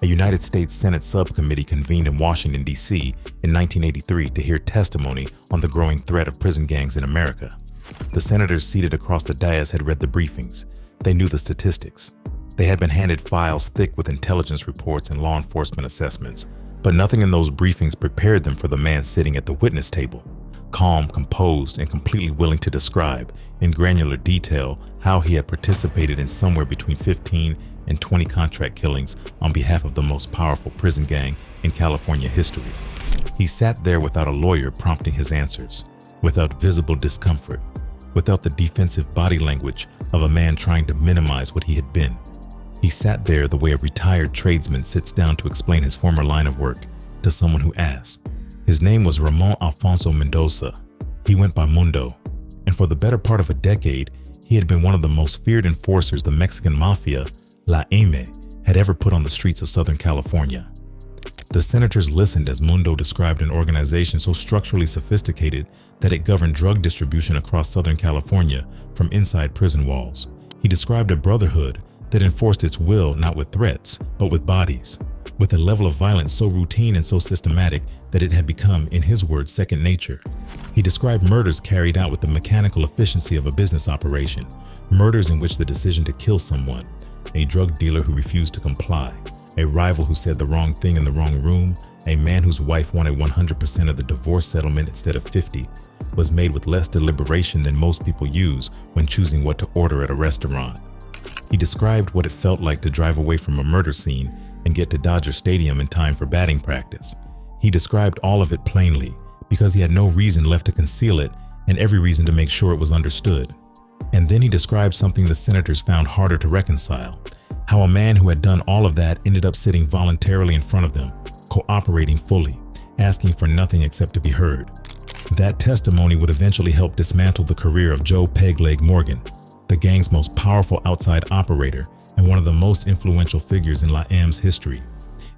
a United States Senate subcommittee convened in Washington, D.C. in 1983 to hear testimony on the growing threat of prison gangs in America. The senators seated across the dais had read the briefings. They knew the statistics. They had been handed files thick with intelligence reports and law enforcement assessments, but nothing in those briefings prepared them for the man sitting at the witness table, calm, composed, and completely willing to describe in granular detail how he had participated in somewhere between 15 and 20 contract killings on behalf of the most powerful prison gang in California history. He sat there without a lawyer prompting his answers, without visible discomfort, without the defensive body language of a man trying to minimize what he had been. He sat there the way a retired tradesman sits down to explain his former line of work to someone who asks. His name was Ramon Alfonso Mendoza. He went by Mundo, and for the better part of a decade, he had been one of the most feared enforcers the Mexican Mafia, La M, had ever put on the streets of Southern California. The senators listened as Mundo described an organization so structurally sophisticated that it governed drug distribution across Southern California from inside prison walls. He described a brotherhood that enforced its will not with threats, but with bodies, with a level of violence so routine and so systematic that it had become, in his words, second nature. He described murders carried out with the mechanical efficiency of a business operation, murders in which the decision to kill someone, a drug dealer who refused to comply, a rival who said the wrong thing in the wrong room, a man whose wife wanted 100% of the divorce settlement instead of 50, was made with less deliberation than most people use when choosing what to order at a restaurant. He described what it felt like to drive away from a murder scene and get to Dodger Stadium in time for batting practice. He described all of it plainly because he had no reason left to conceal it and every reason to make sure it was understood. And then he described something the senators found harder to reconcile: how a man who had done all of that ended up sitting voluntarily in front of them, cooperating fully, asking for nothing except to be heard. That testimony would eventually help dismantle the career of Joe Pegleg Morgan, the gang's most powerful outside operator and one of the most influential figures in La M's history.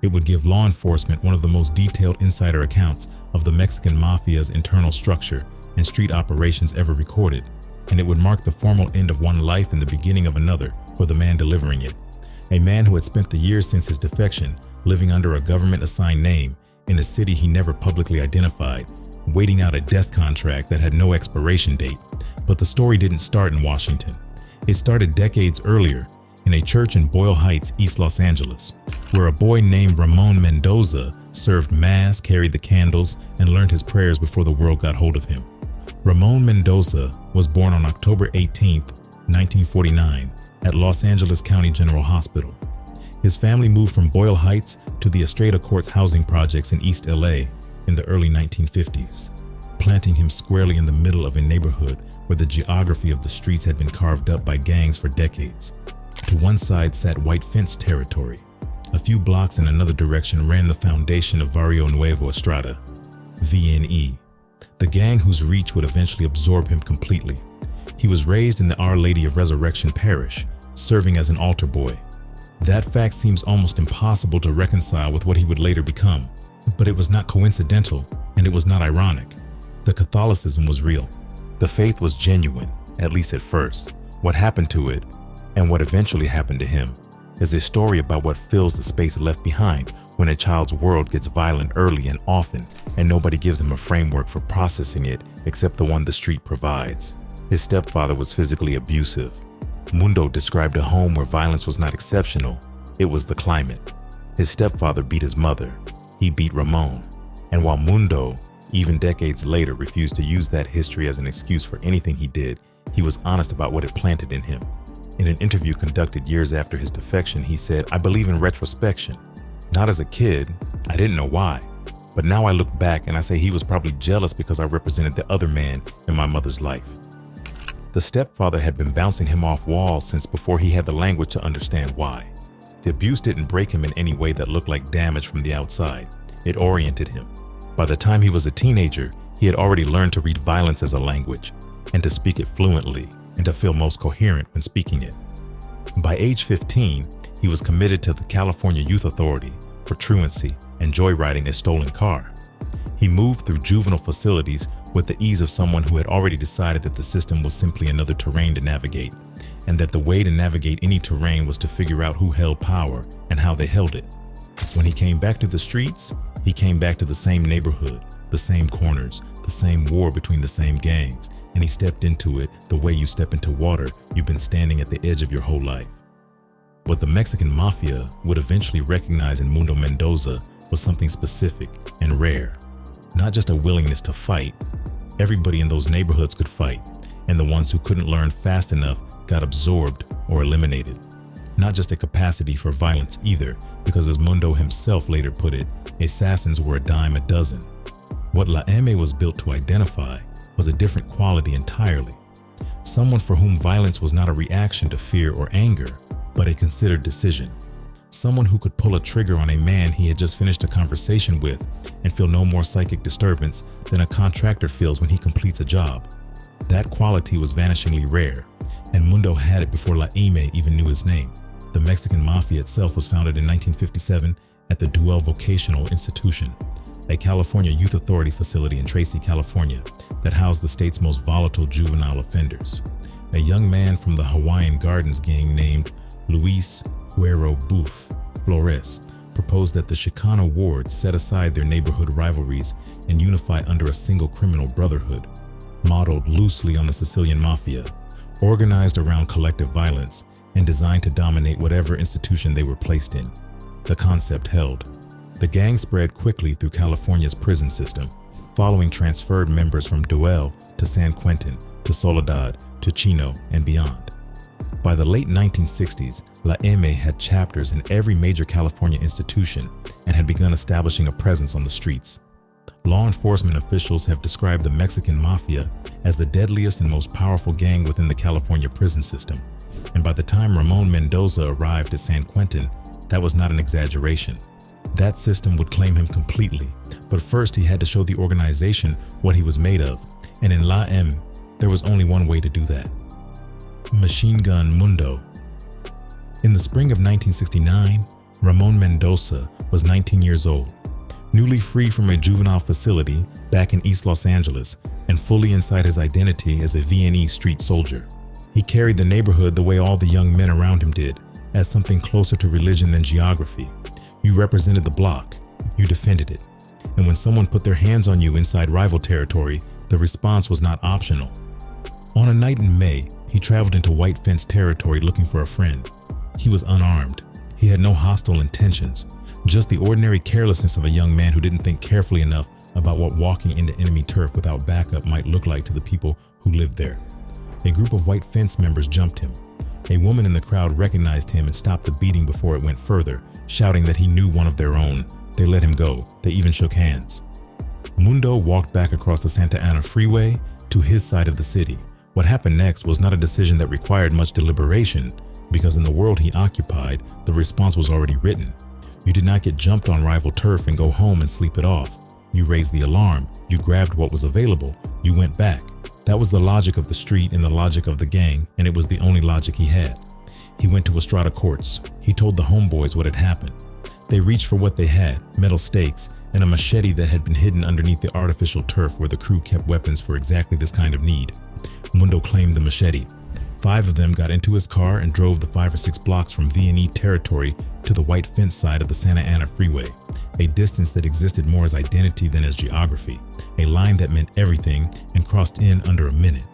It would give law enforcement one of the most detailed insider accounts of the Mexican Mafia's internal structure and street operations ever recorded, and it would mark the formal end of one life and the beginning of another for the man delivering it. A man who had spent the years since his defection living under a government-assigned name in a city he never publicly identified, waiting out a death contract that had no expiration date. But the story didn't start in Washington. It started decades earlier in a church in Boyle Heights, East Los Angeles, where a boy named Ramon Mendoza served mass, carried the candles, and learned his prayers before the world got hold of him. Ramon Mendoza was born on October 18, 1949, at Los Angeles County General Hospital. His family moved from Boyle Heights to the Estrada Courts housing projects in East LA in the early 1950s, planting him squarely in the middle of a neighborhood where the geography of the streets had been carved up by gangs for decades. To one side sat white fence territory. A few blocks in another direction ran the foundation of Barrio Nuevo Estrada, VNE, the gang whose reach would eventually absorb him completely. He was raised in the Our Lady of Resurrection Parish, serving as an altar boy. That fact seems almost impossible to reconcile with what he would later become, but it was not coincidental and it was not ironic. The Catholicism was real. The faith was genuine, at least at first. What happened to it, and what eventually happened to him, is a story about what fills the space left behind when a child's world gets violent early and often, and nobody gives him a framework for processing it except the one the street provides. His stepfather was physically abusive. Mundo described a home where violence was not exceptional, it was the climate. His stepfather beat his mother. He beat Ramon. And while Mundo, even decades later, refused to use that history as an excuse for anything he did, he was honest about what it planted in him. In an interview conducted years after his defection, he said, "I believe in retrospection. Not as a kid, I didn't know why. But now I look back and I say he was probably jealous because I represented the other man in my mother's life." The stepfather had been bouncing him off walls since before he had the language to understand why. The abuse didn't break him in any way that looked like damage from the outside. It oriented him. By the time he was a teenager, he had already learned to read violence as a language and to speak it fluently and to feel most coherent when speaking it. By age 15, he was committed to the California Youth Authority for truancy and joyriding a stolen car. He moved through juvenile facilities with the ease of someone who had already decided that the system was simply another terrain to navigate, and that the way to navigate any terrain was to figure out who held power and how they held it. When he came back to the streets, he came back to the same neighborhood, the same corners, the same war between the same gangs, and he stepped into it the way you step into water you've been standing at the edge of your whole life. What the Mexican Mafia would eventually recognize in Mundo Mendoza was something specific and rare. Not just a willingness to fight. Everybody in those neighborhoods could fight, and the ones who couldn't learn fast enough got absorbed or eliminated. Not just a capacity for violence either, because as Mundo himself later put it, assassins were a dime a dozen. What La M was built to identify was a different quality entirely. Someone for whom violence was not a reaction to fear or anger, but a considered decision. Someone who could pull a trigger on a man he had just finished a conversation with and feel no more psychic disturbance than a contractor feels when he completes a job. That quality was vanishingly rare, and Mundo had it before La M even knew his name. The Mexican Mafia itself was founded in 1957 at the Duell Vocational Institution, a California youth authority facility in Tracy, California, that housed the state's most volatile juvenile offenders. A young man from the Hawaiian Gardens gang named Luis Guerrero Boof Flores proposed that the Chicano wards set aside their neighborhood rivalries and unify under a single criminal brotherhood, modeled loosely on the Sicilian Mafia, organized around collective violence, and designed to dominate whatever institution they were placed in. The concept held. The gang spread quickly through California's prison system, following transferred members from Duell to San Quentin, to Soledad, to Chino, and beyond. By the late 1960s, La M had chapters in every major California institution and had begun establishing a presence on the streets. Law enforcement officials have described the Mexican Mafia as the deadliest and most powerful gang within the California prison system. And by the time Ramon Mendoza arrived at San Quentin, that was not an exaggeration. That system would claim him completely, but first he had to show the organization what he was made of, and in La M, there was only one way to do that. Machine Gun Mundo. In the spring of 1969, Ramon Mendoza was 19 years old, newly free from a juvenile facility back in East Los Angeles and fully inside his identity as a V&E street soldier. He carried the neighborhood the way all the young men around him did, as something closer to religion than geography. You represented the block, you defended it, and when someone put their hands on you inside rival territory, the response was not optional. On a night in May, he traveled into white fence territory looking for a friend. He was unarmed. He had no hostile intentions, just the ordinary carelessness of a young man who didn't think carefully enough about what walking into enemy turf without backup might look like to the people who lived there. A group of white fence members jumped him. A woman in the crowd recognized him and stopped the beating before it went further, shouting that he knew one of their own. They let him go. They even shook hands. Mundo walked back across the Santa Ana freeway to his side of the city. What happened next was not a decision that required much deliberation, because in the world he occupied, the response was already written. You did not get jumped on rival turf and go home and sleep it off. You raised the alarm. You grabbed what was available. You went back. That was the logic of the street and the logic of the gang, and it was the only logic he had. He went to Estrada Courts. He told the homeboys what had happened. They reached for what they had, metal stakes, and a machete that had been hidden underneath the artificial turf where the crew kept weapons for exactly this kind of need. Mundo claimed the machete. 5 of them got into his car and drove the 5 or 6 blocks from V&E territory to the white fence side of the Santa Ana freeway, a distance that existed more as identity than as geography, a line that meant everything and crossed in under a minute.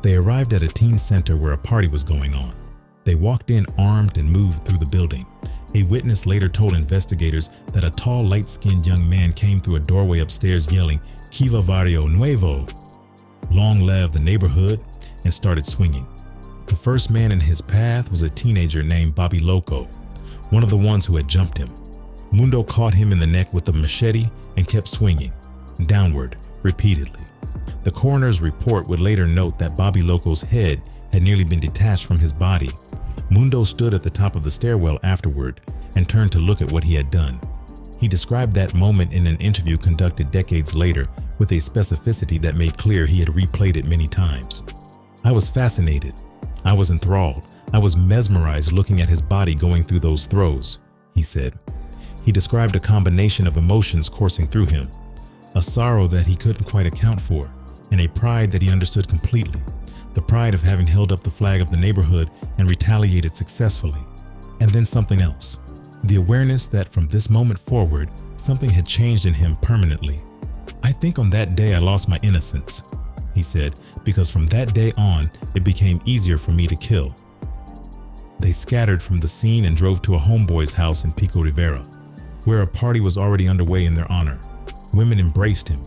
They arrived at a teen center where a party was going on. They walked in armed and moved through the building. A witness later told investigators that a tall, light-skinned young man came through a doorway upstairs yelling, "Kiva Barrio Nuevo!" Long live the neighborhood, and started swinging. The first man in his path was a teenager named Bobby Loco, one of the ones who had jumped him. Mundo caught him in the neck with the machete and kept swinging, downward, repeatedly. The coroner's report would later note that Bobby Loco's head had nearly been detached from his body. Mundo stood at the top of the stairwell afterward and turned to look at what he had done. He described that moment in an interview conducted decades later with a specificity that made clear he had replayed it many times. "I was fascinated. I was enthralled. I was mesmerized looking at his body going through those throes," he said. He described a combination of emotions coursing through him, a sorrow that he couldn't quite account for, and a pride that he understood completely, the pride of having held up the flag of the neighborhood and retaliated successfully, and then something else, The awareness that from this moment forward, something had changed in him permanently. "I think on that day I lost my innocence," he said, "because from that day on, it became easier for me to kill." They scattered from the scene and drove to a homeboy's house in Pico Rivera, where a party was already underway in their honor. Women embraced him.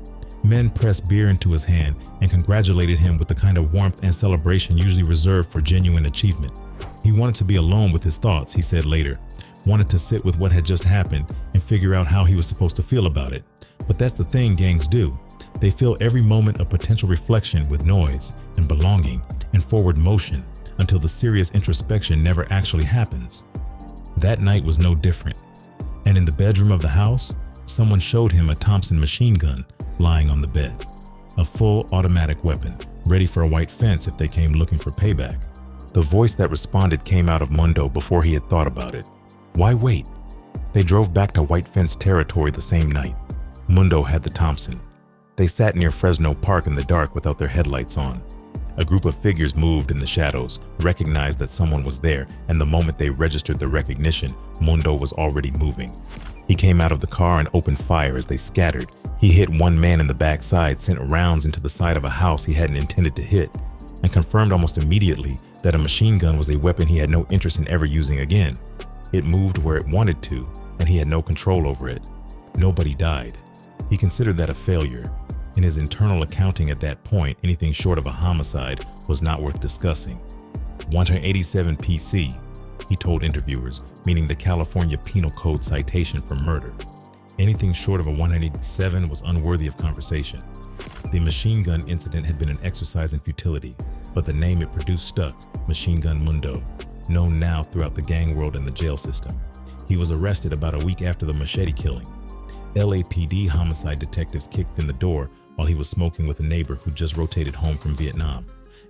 Men pressed beer into his hand and congratulated him with the kind of warmth and celebration usually reserved for genuine achievement. He wanted to be alone with his thoughts, he said later, wanted to sit with what had just happened and figure out how he was supposed to feel about it. But that's the thing gangs do. They fill every moment of potential reflection with noise and belonging and forward motion until the serious introspection never actually happens. That night was no different. And in the bedroom of the house, someone showed him a Thompson machine gun lying on the bed. A full automatic weapon, ready for a white fence if they came looking for payback. The voice that responded came out of Mundo before he had thought about it. Why wait? They drove back to white fence territory the same night. Mundo had the Thompson. They sat near Fresno Park in the dark without their headlights on. A group of figures moved in the shadows, recognized that someone was there, and the moment they registered the recognition, Mundo was already moving. He came out of the car and opened fire as they scattered. He hit one man in the backside, sent rounds into the side of a house he hadn't intended to hit, and confirmed almost immediately that a machine gun was a weapon he had no interest in ever using again. It moved where it wanted to, and he had no control over it. Nobody died. He considered that a failure. In his internal accounting at that point, anything short of a homicide was not worth discussing. 187 PC, he told interviewers, meaning the California Penal Code citation for murder. Anything short of a 187 was unworthy of conversation. The machine gun incident had been an exercise in futility, but the name it produced stuck, Machine Gun Mundo, known now throughout the gang world and the jail system. He was arrested about a week after the machete killing. LAPD homicide detectives kicked in the door while he was smoking with a neighbor who just rotated home from Vietnam,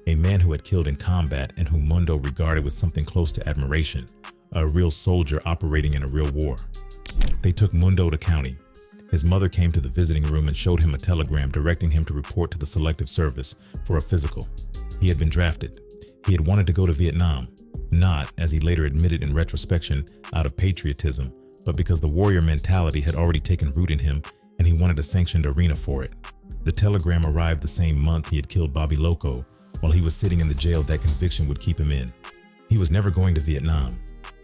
a man who had killed in combat and whom Mundo regarded with something close to admiration, a real soldier operating in a real war. They took Mundo to county. His mother came to the visiting room and showed him a telegram directing him to report to the Selective Service for a physical. He had been drafted. He had wanted to go to Vietnam, not, as he later admitted in retrospection, out of patriotism, but because the warrior mentality had already taken root in him and he wanted a sanctioned arena for it. The telegram arrived the same month he had killed Bobby Loco. While he was sitting in the jail, that conviction would keep him in. He was never going to Vietnam.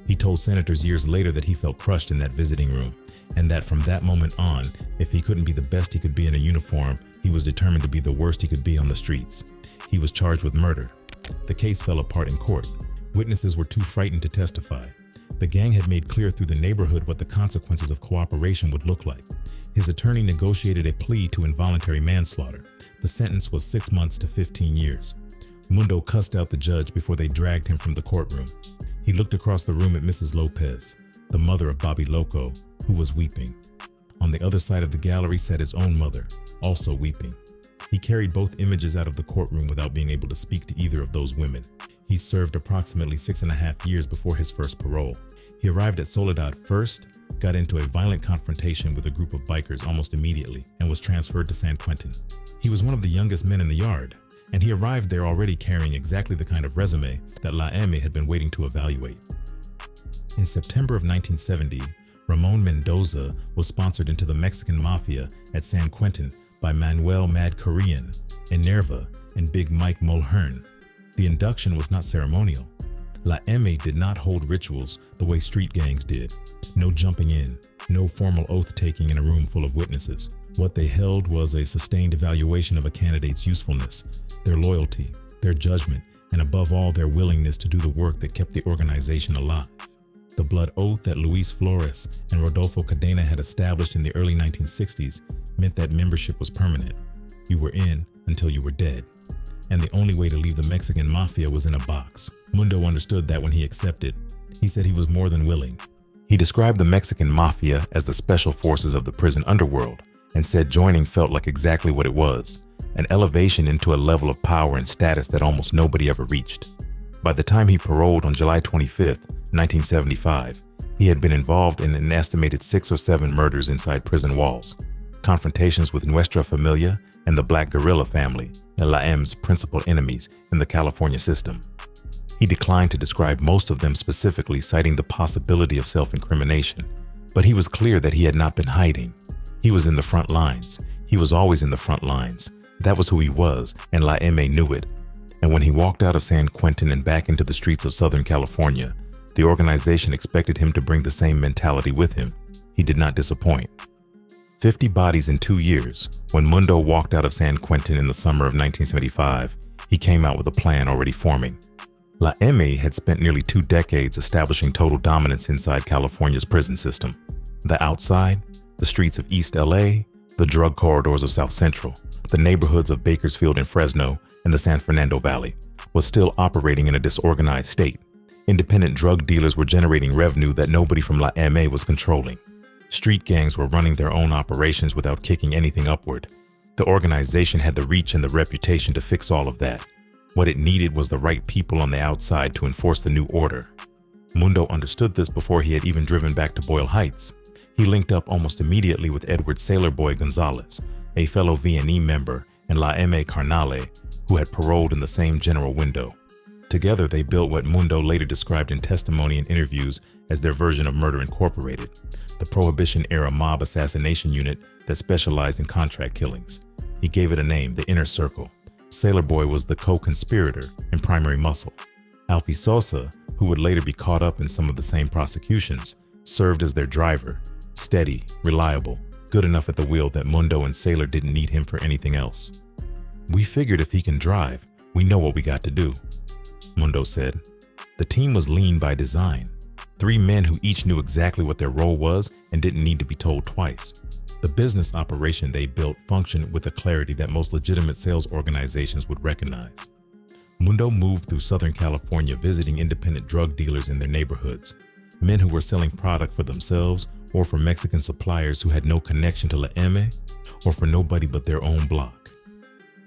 He told senators years later that he felt crushed in that visiting room, and that from that moment on, if he couldn't be the best he could be in a uniform, he was determined to be the worst he could be on the streets. He was charged with murder. The case fell apart in court. Witnesses were too frightened to testify. The gang had made clear through the neighborhood what the consequences of cooperation would look like. His attorney negotiated a plea to involuntary manslaughter. The sentence was 6 months to 15 years. Mundo cussed out the judge before they dragged him from the courtroom. He looked across the room at Mrs. Lopez, the mother of Bobby Loco, who was weeping. On the other side of the gallery sat his own mother, also weeping. He carried both images out of the courtroom without being able to speak to either of those women. He served approximately 6.5 years before his first parole. He arrived at Soledad first, got into a violent confrontation with a group of bikers almost immediately, and was transferred to San Quentin. He was one of the youngest men in the yard, and he arrived there already carrying exactly the kind of resume that La M had been waiting to evaluate. In September of 1970, Mundo Mendoza was sponsored into the Mexican Mafia at San Quentin by Manuel Mad Korean, Enerva, and Big Mike Mulhern. The induction was not ceremonial. La M did not hold rituals the way street gangs did. No jumping in, no formal oath-taking in a room full of witnesses. What they held was a sustained evaluation of a candidate's usefulness, their loyalty, their judgment, and above all, their willingness to do the work that kept the organization alive. The blood oath that Luis Flores and Rodolfo Cadena had established in the early 1960s meant that membership was permanent. You were in until you were dead. And the only way to leave the Mexican Mafia was in a box. Mundo understood that when he accepted. He said he was more than willing. He described the Mexican Mafia as the special forces of the prison underworld, and said joining felt like exactly what it was, an elevation into a level of power and status that almost nobody ever reached. By the time he paroled on July 25, 1975, he had been involved in an estimated 6 or 7 murders inside prison walls, confrontations with Nuestra Familia and the Black Guerrilla family, and La M's principal enemies in the California system. He declined to describe most of them specifically, citing the possibility of self-incrimination. But he was clear that he had not been hiding. He was in the front lines. He was always in the front lines. That was who he was, and La M knew it. And when he walked out of San Quentin and back into the streets of Southern California, the organization expected him to bring the same mentality with him. He did not disappoint. 50 bodies in 2 years. When Mundo walked out of San Quentin in the summer of 1975, he came out with a plan already forming. La M had spent nearly 2 decades establishing total dominance inside California's prison system. The outside, the streets of East LA, the drug corridors of South Central, the neighborhoods of Bakersfield and Fresno, and the San Fernando Valley, was still operating in a disorganized state. Independent drug dealers were generating revenue that nobody from La M was controlling. Street gangs were running their own operations without kicking anything upward. The organization had the reach and the reputation to fix all of that. What it needed was the right people on the outside to enforce the new order. Mundo understood this before he had even driven back to Boyle Heights. He linked up almost immediately with Edward Sailorboy Gonzalez, a fellow V&E member, and La M Carnale, who had paroled in the same general window. Together, they built what Mundo later described in testimony and interviews as their version of Murder Incorporated, the Prohibition-era mob assassination unit that specialized in contract killings. He gave it a name, the Inner Circle. Sailorboy was the co-conspirator and primary muscle. Alfie Sosa, who would later be caught up in some of the same prosecutions, served as their driver, steady, reliable, good enough at the wheel that Mundo and Sailor didn't need him for anything else. "We figured if he can drive, we know what we got to do," Mundo said. The team was lean by design. 3 men who each knew exactly what their role was and didn't need to be told twice. The business operation they built functioned with a clarity that most legitimate sales organizations would recognize. Mundo moved through Southern California visiting independent drug dealers in their neighborhoods, men who were selling product for themselves or for Mexican suppliers who had no connection to La M or for nobody but their own block.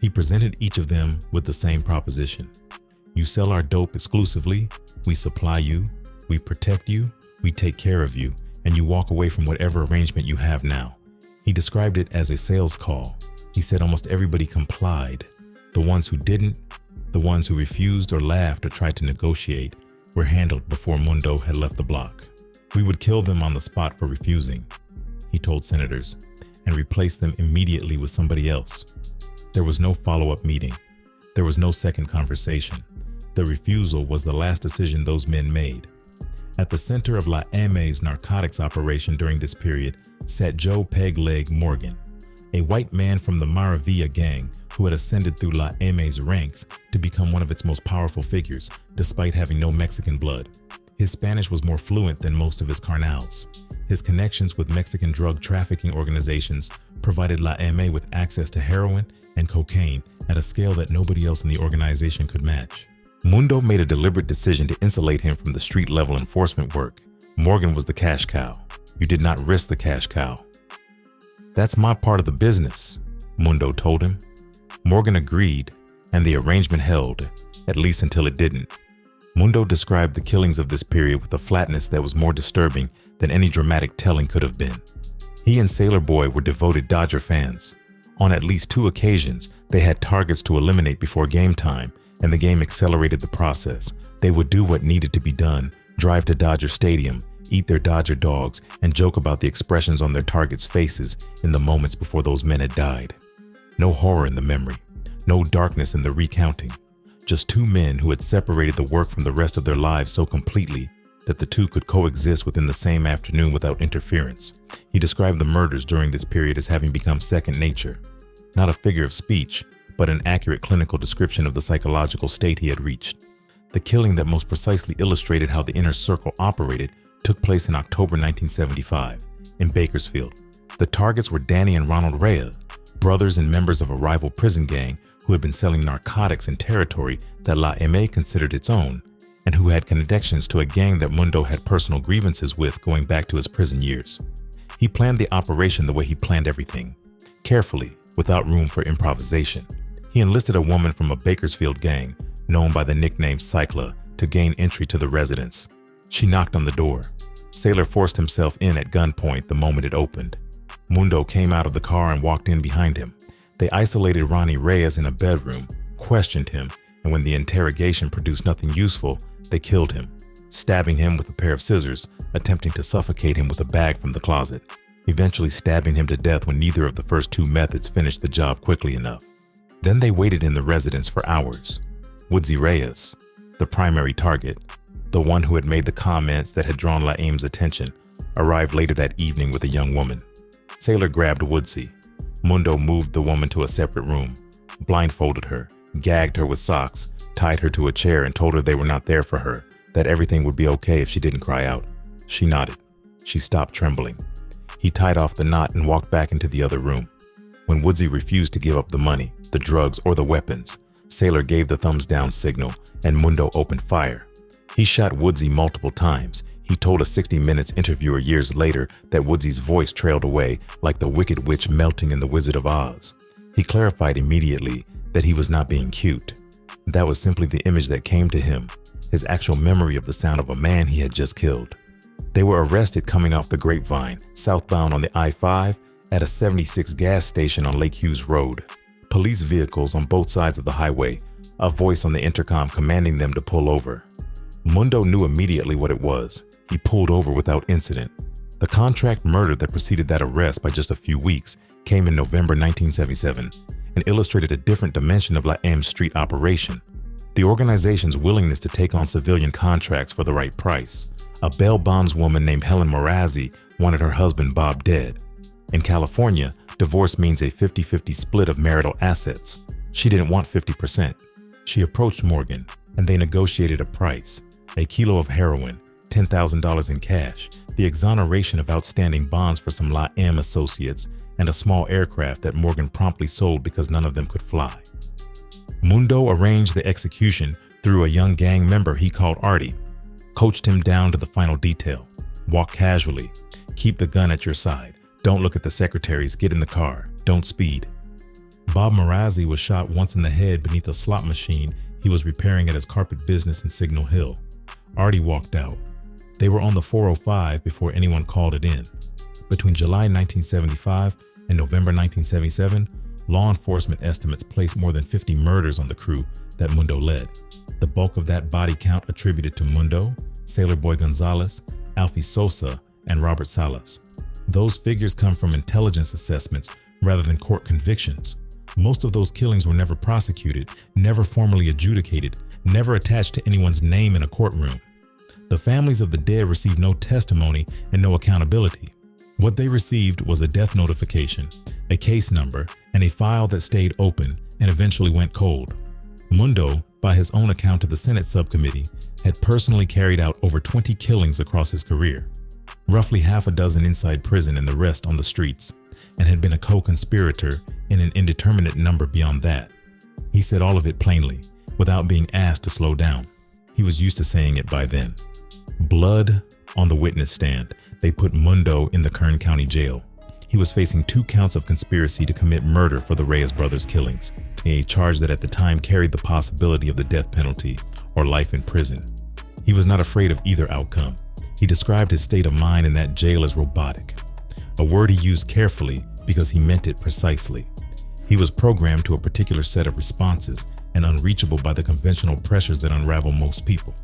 He presented each of them with the same proposition. You sell our dope exclusively, we supply you, we protect you, we take care of you, and you walk away from whatever arrangement you have now. He described it as a sales call. He said almost everybody complied. The ones who didn't, the ones who refused or laughed or tried to negotiate, were handled before Mundo had left the block. We would kill them on the spot for refusing, he told senators, and replace them immediately with somebody else. There was no follow-up meeting. There was no second conversation. The refusal was the last decision those men made. At the center of La M's narcotics operation during this period sat Joe Peg Leg Morgan, a white man from the Maravilla gang who had ascended through La M's ranks to become one of its most powerful figures, despite having no Mexican blood. His Spanish was more fluent than most of his carnals. His connections with Mexican drug trafficking organizations provided La M with access to heroin and cocaine at a scale that nobody else in the organization could match. Mundo made a deliberate decision to insulate him from the street-level enforcement work. Morgan was the cash cow. You did not risk the cash cow. "That's my part of the business," Mundo told him. Morgan agreed, and the arrangement held, at least until it didn't. Mundo described the killings of this period with a flatness that was more disturbing than any dramatic telling could have been. He and Sailorboy were devoted Dodger fans. On at least 2 occasions, they had targets to eliminate before game time, and the game accelerated the process. They would do what needed to be done, drive to Dodger Stadium, eat their Dodger dogs, and joke about the expressions on their targets' faces in the moments before those men had died. No horror in the memory, no darkness in the recounting. Just 2 men who had separated the work from the rest of their lives so completely that the 2 could coexist within the same afternoon without interference. He described the murders during this period as having become second nature, not a figure of speech, but an accurate clinical description of the psychological state he had reached. The killing that most precisely illustrated how the Inner Circle operated took place in October 1975 in Bakersfield. The targets were Danny and Ronald Rea, brothers and members of a rival prison gang who had been selling narcotics in territory that La M considered its own, and who had connections to a gang that Mundo had personal grievances with going back to his prison years. He planned the operation the way he planned everything, carefully, without room for improvisation. He enlisted a woman from a Bakersfield gang, known by the nickname Cycla, to gain entry to the residence. She knocked on the door. Sailor forced himself in at gunpoint the moment it opened. Mundo came out of the car and walked in behind him. They isolated Ronnie Reyes in a bedroom, questioned him, and when the interrogation produced nothing useful, they killed him, stabbing him with a pair of scissors, attempting to suffocate him with a bag from the closet, eventually stabbing him to death when neither of the first two methods finished the job quickly enough. Then they waited in the residence for hours. Woodsy Reyes, the primary target, the one who had made the comments that had drawn Laim's attention, arrived later that evening with a young woman. Saylor grabbed Woodsy. Mundo moved the woman to a separate room, blindfolded her, gagged her with socks, tied her to a chair and told her they were not there for her, that everything would be okay if she didn't cry out. She nodded. She stopped trembling. He tied off the knot and walked back into the other room. When Woodsy refused to give up the money, the drugs, or the weapons, Saylor gave the thumbs down signal and Mundo opened fire. He shot Woodsy multiple times. He told a 60 Minutes interviewer years later that Woodsy's voice trailed away like the Wicked Witch melting in The Wizard of Oz. He clarified immediately that he was not being cute. That was simply the image that came to him, his actual memory of the sound of a man he had just killed. They were arrested coming off the Grapevine, southbound on the I-5, at a 76 gas station on Lake Hughes Road. Police vehicles on both sides of the highway, a voice on the intercom commanding them to pull over. Mundo knew immediately what it was. He pulled over without incident. The contract murder that preceded that arrest by just a few weeks came in November 1977 and illustrated a different dimension of Laim's street operation. The organization's willingness to take on civilian contracts for the right price. A bail bondswoman named Helen Marazzi wanted her husband Bob dead. In California, divorce means a 50-50 split of marital assets. She didn't want 50%. She approached Morgan, and they negotiated a price: a kilo of heroin, $10,000 in cash, the exoneration of outstanding bonds for some Laim associates, and a small aircraft that Morgan promptly sold because none of them could fly. Mundo arranged the execution through a young gang member he called Artie, coached him down to the final detail. Walk casually, keep the gun at your side, don't look at the secretaries, get in the car, don't speed. Bob Marazzi was shot once in the head beneath a slot machine he was repairing at his carpet business in Signal Hill. Artie walked out. They were on the 405 before anyone called it in. Between July 1975 and November 1977, law enforcement estimates placed more than 50 murders on the crew that Mundo led. The bulk of that body count attributed to Mundo, Sailor Boy Gonzalez, Alfie Sosa, and Robert Salas. Those figures come from intelligence assessments rather than court convictions. Most of those killings were never prosecuted, never formally adjudicated, never attached to anyone's name in a courtroom. The families of the dead received no testimony and no accountability. What they received was a death notification, a case number, and a file that stayed open and eventually went cold. Mundo, by his own account to the Senate subcommittee, had personally carried out over 20 killings across his career, roughly half a dozen inside prison and the rest on the streets, and had been a co-conspirator in an indeterminate number beyond that. He said all of it plainly, without being asked to slow down. He was used to saying it by then. Blood on the witness stand. They put Mundo in the Kern County Jail. He was facing 2 counts of conspiracy to commit murder for the Reyes brothers' killings, a charge that at the time carried the possibility of the death penalty or life in prison. He was not afraid of either outcome. He described his state of mind in that jail as robotic, a word he used carefully because he meant it precisely. He was programmed to a particular set of responses and unreachable by the conventional pressures that unravel most people.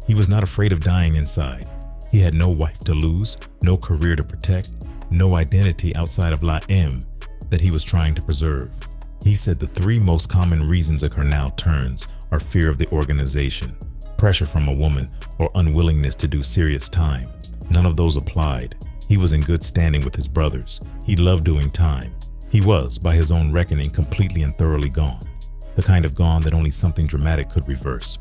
He was not afraid of dying inside. He had no wife to lose, no career to protect, no identity outside of Laim that he was trying to preserve. He said the 3 most common reasons a carnal turns are fear of the organization, pressure from a woman, or unwillingness to do serious time. None of those applied. He was in good standing with his brothers. He loved doing time. He was, by his own reckoning, completely and thoroughly gone. The kind of gone that only something dramatic could reverse.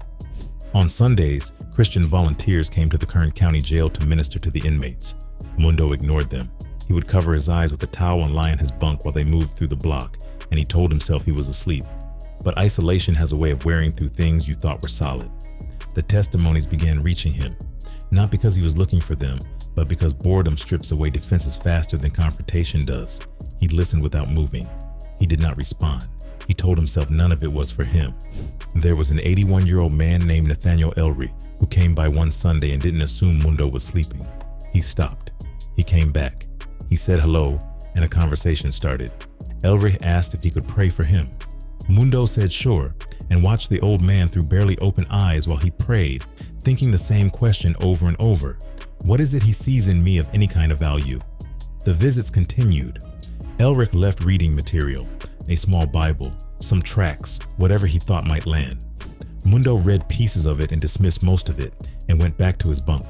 On Sundays, Christian volunteers came to the Kern County Jail to minister to the inmates. Mundo ignored them. He would cover his eyes with a towel and lie in his bunk while they moved through the block, and he told himself he was asleep. But isolation has a way of wearing through things you thought were solid. The testimonies began reaching him, not because he was looking for them, but because boredom strips away defenses faster than confrontation does. He listened without moving. He did not respond. He told himself none of it was for him. There was an 81-year-old man named Nathaniel Elry who came by one Sunday and didn't assume Mundo was sleeping. He stopped. He came back. He said hello, and a conversation started. Elry asked if he could pray for him. Mundo said sure, and watched the old man through barely open eyes while he prayed, thinking the same question over and over. What is it he sees in me of any kind of value? The visits continued. Elric left reading material, a small Bible, some tracts, whatever he thought might land. Mundo read pieces of it and dismissed most of it and went back to his bunk.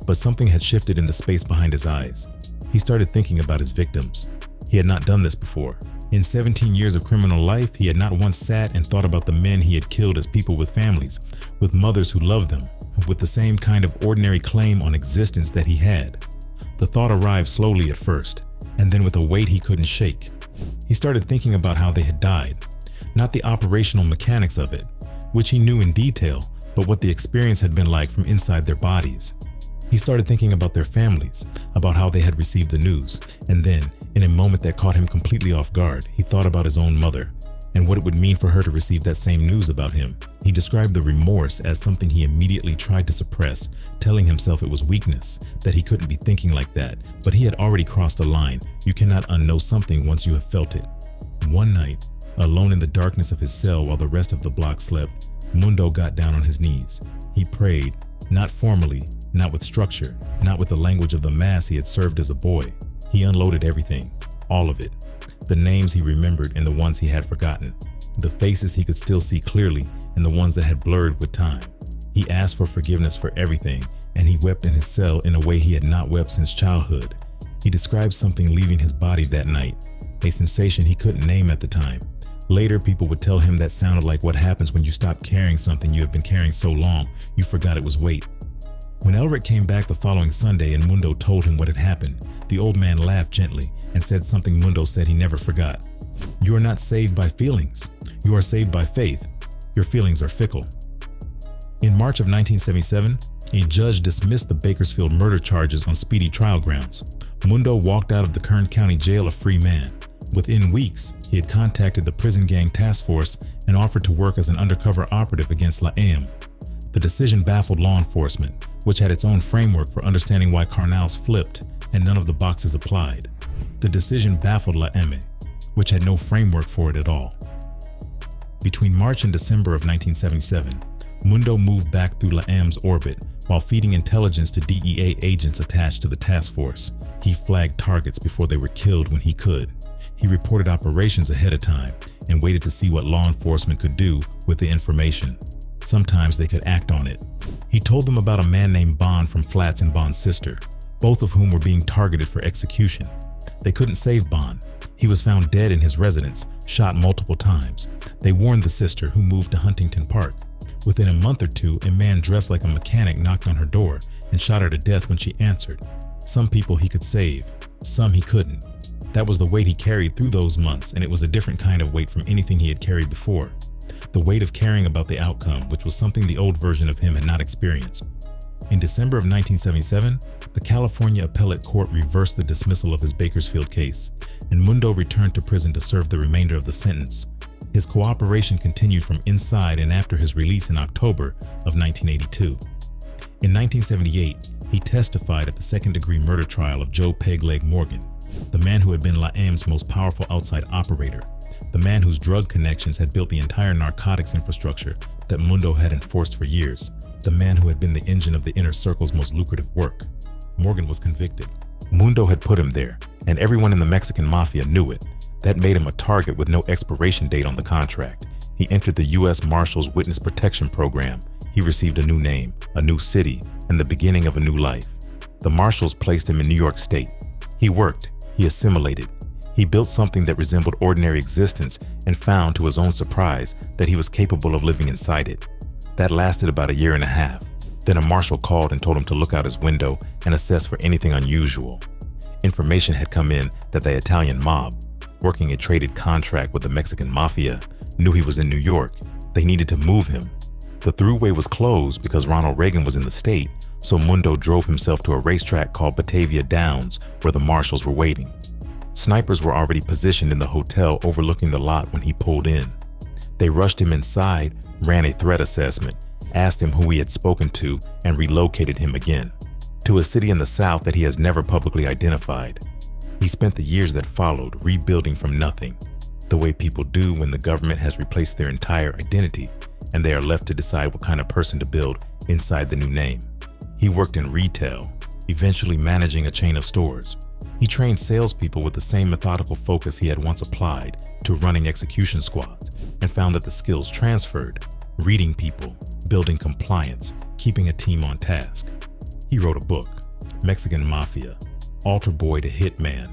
But something had shifted in the space behind his eyes. He started thinking about his victims. He had not done this before. In 17 years of criminal life, he had not once sat and thought about the men he had killed as people with families, with mothers who loved them, with the same kind of ordinary claim on existence that he had. The thought arrived slowly at first, and then with a weight he couldn't shake. He started thinking about how they had died, not the operational mechanics of it, which he knew in detail, but what the experience had been like from inside their bodies. He started thinking about their families, about how they had received the news, and then, in a moment that caught him completely off guard, he thought about his own mother, and what it would mean for her to receive that same news about him. He described the remorse as something he immediately tried to suppress, telling himself it was weakness, that he couldn't be thinking like that, but he had already crossed a line. You cannot unknow something once you have felt it. One night, alone in the darkness of his cell while the rest of the block slept, Mundo got down on his knees. He prayed, not formally, not with structure, not with the language of the mass he had served as a boy. He unloaded everything, all of it. The names he remembered and the ones he had forgotten. The faces he could still see clearly and the ones that had blurred with time. He asked for forgiveness for everything, and he wept in his cell in a way he had not wept since childhood. He described something leaving his body that night, a sensation he couldn't name at the time. Later, people would tell him that sounded like what happens when you stop carrying something you have been carrying so long, you forgot it was weight. When Elric came back the following Sunday and Mundo told him what had happened, the old man laughed gently and said something Mundo said he never forgot. You are not saved by feelings. You are saved by faith. Your feelings are fickle. In March of 1977, a judge dismissed the Bakersfield murder charges on speedy trial grounds. Mundo walked out of the Kern County Jail a free man. Within weeks, he had contacted the prison gang task force and offered to work as an undercover operative against Laem. The decision baffled law enforcement, which had its own framework for understanding why Carnals flipped and none of the boxes applied. The decision baffled Laem, which had no framework for it at all. Between March and December of 1977, Mundo moved back through Laem's orbit while feeding intelligence to DEA agents attached to the task force. He flagged targets before they were killed when he could. He reported operations ahead of time and waited to see what law enforcement could do with the information. Sometimes they could act on it. He told them about a man named Bond from Flats and Bond's sister, both of whom were being targeted for execution. They couldn't save Bond. He was found dead in his residence, shot multiple times. They warned the sister, who moved to Huntington Park. Within a month or two, a man dressed like a mechanic knocked on her door and shot her to death when she answered. Some people he could save, some he couldn't. That was the weight he carried through those months, and it was a different kind of weight from anything he had carried before. The weight of caring about the outcome, which was something the old version of him had not experienced. In December of 1977, the California Appellate Court reversed the dismissal of his Bakersfield case, and Mundo returned to prison to serve the remainder of the sentence. His cooperation continued from inside and after his release in October of 1982. In 1978, he testified at the second-degree murder trial of Joe Pegleg Morgan, the man who had been Laem's most powerful outside operator, the man whose drug connections had built the entire narcotics infrastructure that Mundo had enforced for years, the man who had been the engine of the inner circle's most lucrative work. Morgan was convicted. Mundo had put him there, and everyone in the Mexican Mafia knew it. That made him a target with no expiration date on the contract. He entered the U.S. Marshals Witness Protection Program. He received a new name, a new city, and the beginning of a new life. The Marshals placed him in New York State. He worked. He assimilated. He built something that resembled ordinary existence and found, to his own surprise, that he was capable of living inside it. That lasted about a year and a half. Then a marshal called and told him to look out his window and assess for anything unusual. Information had come in that the Italian mob, working a traded contract with the Mexican Mafia, knew he was in New York. They needed to move him. The throughway was closed because Ronald Reagan was in the state, so Mundo drove himself to a racetrack called Batavia Downs, where the marshals were waiting. Snipers were already positioned in the hotel overlooking the lot when he pulled in. They rushed him inside, ran a threat assessment, asked him who he had spoken to, and relocated him again to a city in the South that he has never publicly identified. He spent the years that followed rebuilding from nothing, the way people do when the government has replaced their entire identity and they are left to decide what kind of person to build inside the new name. He worked in retail, eventually managing a chain of stores. He trained salespeople with the same methodical focus he had once applied to running execution squads, and found that the skills transferred: reading people, building compliance, keeping a team on task. He wrote a book, Mexican Mafia, Altar Boy to Hitman,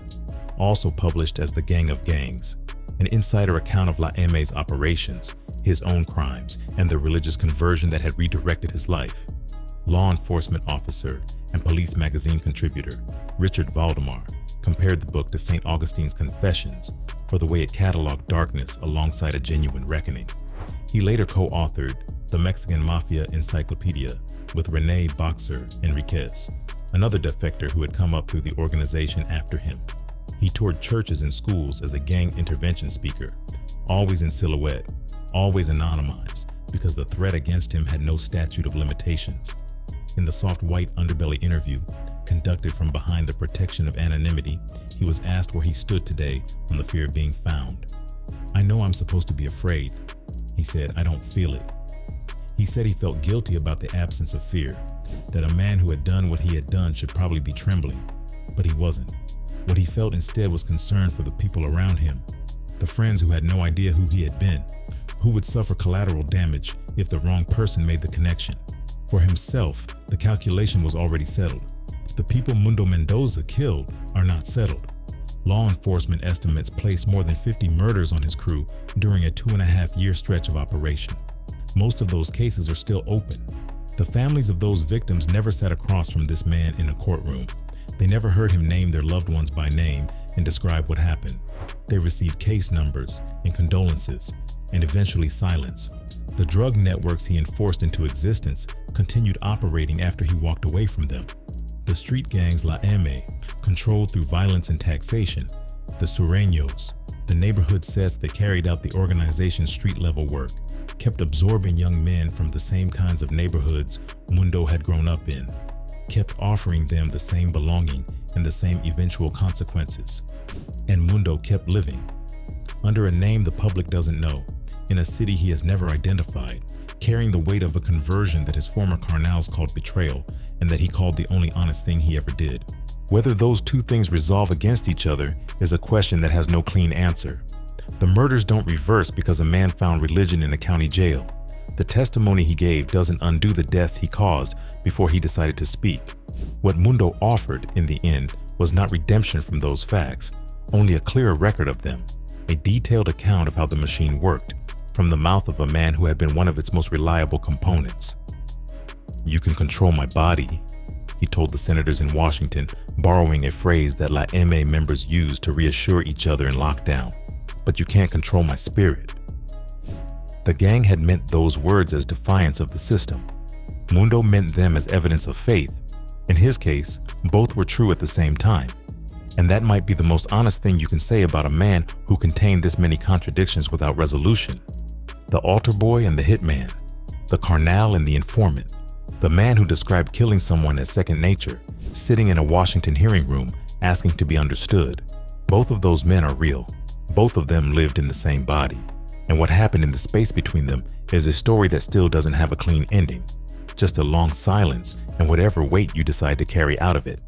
also published as The Gang of Gangs, an insider account of La M's operations, his own crimes, and the religious conversion that had redirected his life. Law enforcement officer and Police magazine contributor Richard Valdemar compared the book to St. Augustine's Confessions for the way it cataloged darkness alongside a genuine reckoning. He later co-authored The Mexican Mafia Encyclopedia with René Boxer Enriquez, another defector who had come up through the organization after him. He toured churches and schools as a gang intervention speaker, always in silhouette, always anonymized, because the threat against him had no statute of limitations. In the soft white underbelly interview, conducted from behind the protection of anonymity, he was asked where he stood today on the fear of being found. "I know I'm supposed to be afraid," he said. "I don't feel it." He said he felt guilty about the absence of fear, that a man who had done what he had done should probably be trembling, but he wasn't. What he felt instead was concern for the people around him, the friends who had no idea who he had been, who would suffer collateral damage if the wrong person made the connection. For himself, the calculation was already settled. The people Mundo Mendoza killed are not settled. Law enforcement estimates placed more than 50 murders on his crew during a 2.5-year stretch of operation. Most of those cases are still open. The families of those victims never sat across from this man in a courtroom. They never heard him name their loved ones by name and describe what happened. They received case numbers and condolences, and eventually silence. The drug networks he enforced into existence continued operating after he walked away from them. The street gangs La M, controlled through violence and taxation, the Sureños, the neighborhood sets that carried out the organization's street-level work, kept absorbing young men from the same kinds of neighborhoods Mundo had grown up in, kept offering them the same belonging and the same eventual consequences. And Mundo kept living, under a name the public doesn't know, in a city he has never identified, carrying the weight of a conversion that his former carnals called betrayal and that he called the only honest thing he ever did. Whether those two things resolve against each other is a question that has no clean answer. The murders don't reverse because a man found religion in a county jail. The testimony he gave doesn't undo the deaths he caused before he decided to speak. What Mundo offered, in the end, was not redemption from those facts, only a clearer record of them, a detailed account of how the machine worked, from the mouth of a man who had been one of its most reliable components. "You can control my body," he told the senators in Washington, borrowing a phrase that La M members used to reassure each other in lockdown. "But you can't control my spirit." The gang had meant those words as defiance of the system. Mundo meant them as evidence of faith. In his case, both were true at the same time. And that might be the most honest thing you can say about a man who contained this many contradictions without resolution. The altar boy and the hitman, the carnal and the informant, the man who described killing someone as second nature, sitting in a Washington hearing room asking to be understood. Both of those men are real. Both of them lived in the same body. And what happened in the space between them is a story that still doesn't have a clean ending, just a long silence and whatever weight you decide to carry out of it.